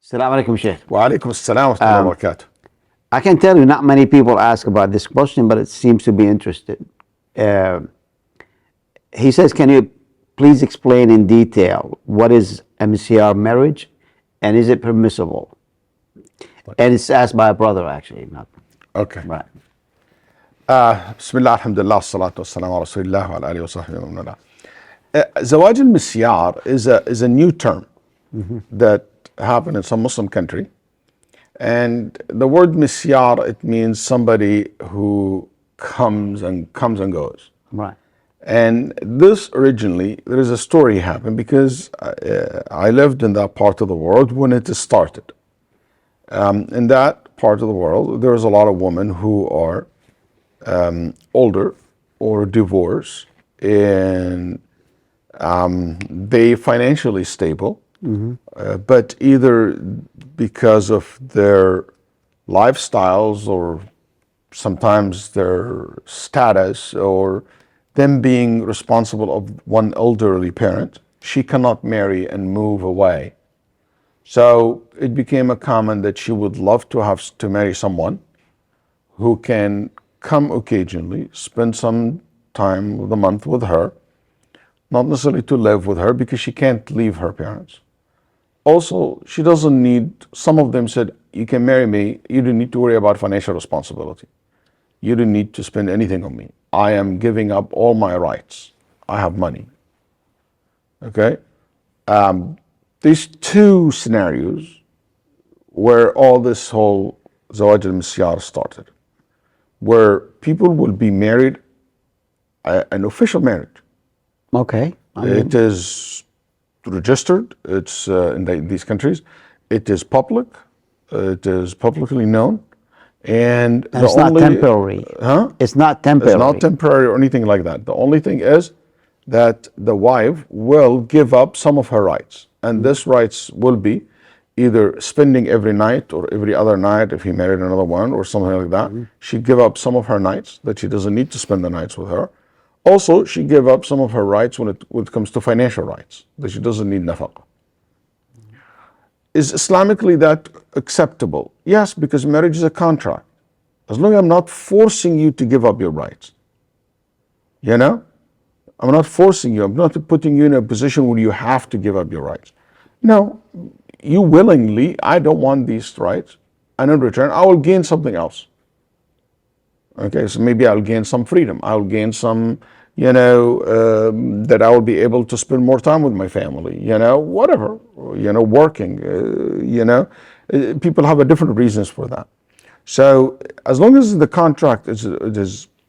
Assalamu alaikum, Sheikh. Wa alaikum assalam wa rahmatullahi wa barakatuh. I can tell you not many people ask about this question, but it seems to be interested. He says, can you please explain in detail what is a Misyar marriage and is it permissible? And it's asked by a brother, actually. Not Okay. right. Bismillah, alhamdulillah, salatu wassalamu ala rasulillah wa ala alihi wa sahbihi wa man wala. Zawaj al-Misyar is a new term that happened in some Muslim country. And the word Misyar, it means somebody who comes and goes. Right. And this originally, there is a story happened because I lived in that part of the world when it started. In that part of the world, there's a lot of women who are older or divorced, and they financially stable, but either because of their lifestyles or sometimes their status or them being responsible of one elderly parent, she cannot marry and move away. So it became a common that she would love to have to marry someone who can come occasionally, spend some time of the month with her, not necessarily to live with her because she can't leave her parents. Also, she doesn't need, some of them said, you can marry me, you don't need to worry about financial responsibility. You don't need to spend anything on me. I am giving up all my rights. I have money. Okay? These two scenarios where all this whole Zawaj al-Misyar started, where people will be married, an official marriage. Okay. It is registered, it's in these countries, it is public, it is publicly known, and it's not temporary. Huh? It's not temporary. It's not temporary or anything like that. The only thing is that the wife will give up some of her rights, and this rights will be either spending every night or every other night if he married another one or something like that. She give up some of her nights that she doesn't need to spend the nights with her. Also, she gave up some of her rights when it comes to financial rights, that she doesn't need nafaqah. Is Islamically that acceptable? Yes, because marriage is a contract. As long as I'm not forcing you to give up your rights. You know? I'm not forcing you. I'm not putting you in a position where you have to give up your rights. No, you willingly, I don't want these rights, and in return, I will gain something else. Okay, so maybe I'll gain some freedom. I'll gain some, that I will be able to spend more time with my family, whatever, working, people have a different reasons for that. So as long as the contract is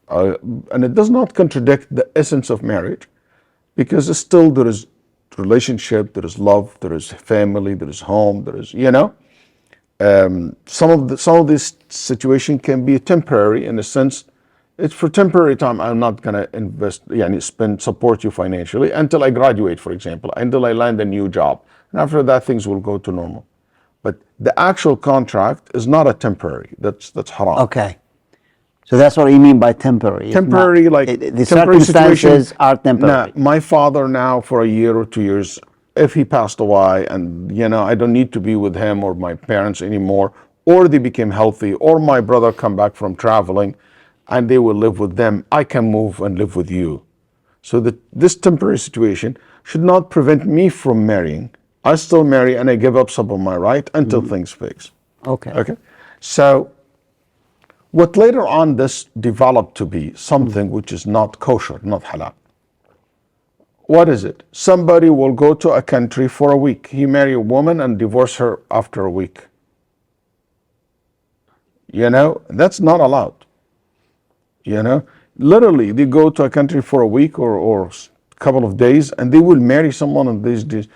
and it does not contradict the essence of marriage, because still there is relationship, there is love, there is family, there is home, there is, some of this situation can be temporary in the sense it's for temporary time. I'm not gonna support you financially until I graduate, for example, until I land a new job, and after that things will go to normal. But the actual contract is not a temporary. That's haram. Okay. So that's what you mean by temporary. Temporary, the temporary circumstances are temporary. My father now for a year or 2 years, if he passed away and I don't need to be with him or my parents anymore, or they became healthy, or my brother come back from traveling and they will live with them, I can move and live with you. So this temporary situation should not prevent me from marrying. I still marry and I give up some of my right until things fix. Okay. So what later on this developed to be something which is not kosher, not halal. What is it? Somebody will go to a country for a week. He marry a woman and divorce her after a week. That's not allowed. Literally, they go to a country for a week or a couple of days and they will marry someone in these days.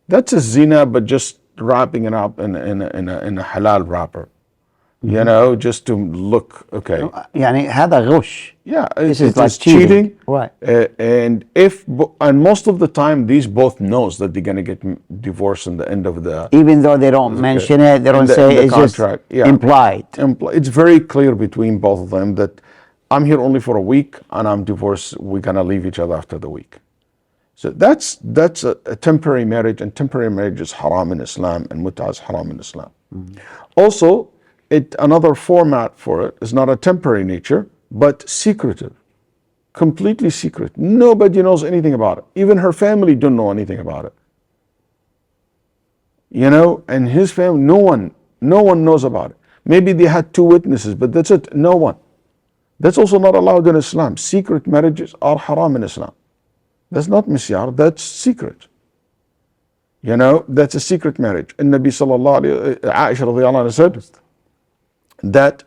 That's a zina, but just wrapping it up in a halal wrapper. Just to look okay. هذا غش. Yeah, this is like cheating. Right. And most of the time, these both knows that they're gonna get divorced in the end of the. Even though they don't mention it, they don't say it's contract. Just implied. It's very clear between both of them that I'm here only for a week and I'm divorced. We're gonna leave each other after the week. So that's a temporary marriage, and temporary marriage is haram in Islam, and mut'a is haram in Islam. Also, another format for it is not a temporary nature, but secretive, completely secret. Nobody knows anything about it. Even her family don't know anything about it. And his family, no one knows about it. Maybe they had 2 witnesses, but that's it, no one. That's also not allowed in Islam. Secret marriages are haram in Islam. That's not misyar, that's secret. That's a secret marriage. And Nabi sallallahu alayhi, Aisha radiallahu anha said that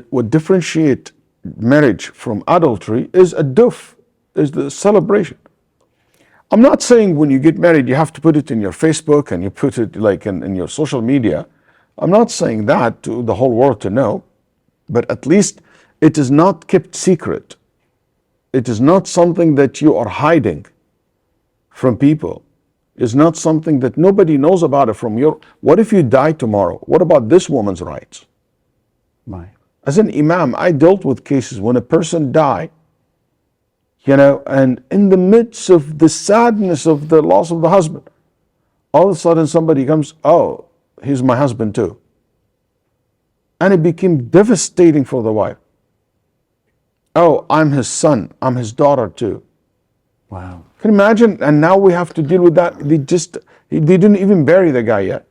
what differentiate marriage from adultery is a duf, is the celebration. I'm not saying when you get married you have to put it in your Facebook and you put it like in your social media. I'm not saying that to the whole world to know, but at least it is not kept secret. It is not something that you are hiding from people. It's not something that nobody knows about it from your. What if you die tomorrow? What about this woman's rights? Right. As an imam, I dealt with cases when a person died, and in the midst of the sadness of the loss of the husband, all of a sudden somebody comes, oh, he's my husband too. And it became devastating for the wife. Oh, I'm his son, I'm his daughter too. Wow. Can you imagine? And now we have to deal with that. They didn't even bury the guy yet.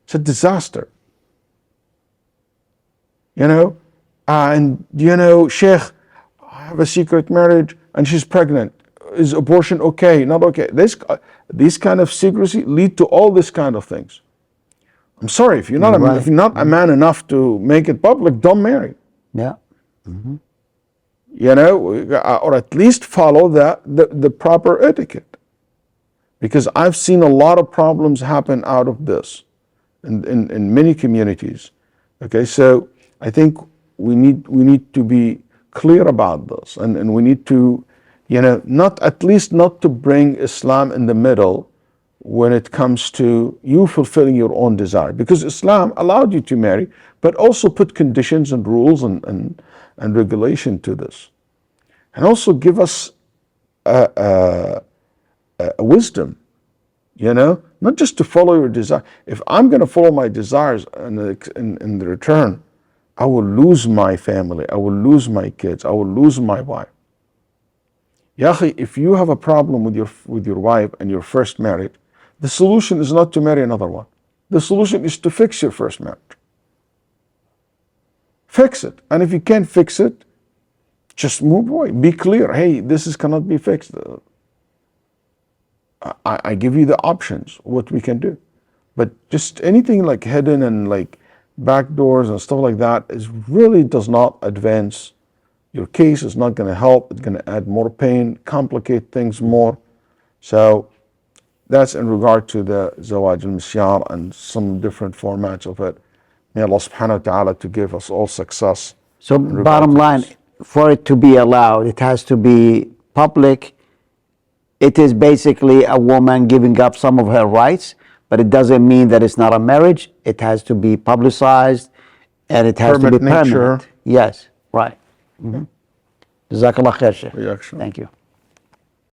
It's a disaster. Sheikh, I have a secret marriage and she's pregnant. Is abortion okay? Not okay. These kind of secrecy lead to all this kind of things. I'm sorry, if you're not a man enough to make it public, don't marry. Yeah. Or at least follow the proper etiquette. Because I've seen a lot of problems happen out of this in many communities. Okay, so I think we need to be clear about this, and we need to, not to bring Islam in the middle when it comes to you fulfilling your own desire. Because Islam allowed you to marry, but also put conditions and rules and regulation to this. And also give us a wisdom, not just to follow your desire. If I'm going to follow my desires and in the return, I will lose my family, I will lose my kids, I will lose my wife. Ya akhi, if you have a problem with your wife and you're first married, the solution is not to marry another one. The solution is to fix your first marriage. Fix it. And if you can't fix it, just move away. Be clear. Hey, this cannot be fixed. I give you the options, what we can do. But just anything like hidden and like back doors and stuff like that really does not advance your case. It's not going to help. It's going to add more pain, complicate things more. So that's in regard to the Zawaj al-Misyar and some different formats of it. May Allah subhanahu wa ta'ala to give us all success. So bottom line, for it to be allowed, it has to be public. It is basically a woman giving up some of her rights, but it doesn't mean that it's not a marriage. It has to be publicized, and it has to be permanent. Yes, right. Jazakallah khair, Sheikh. Reaction. Thank you.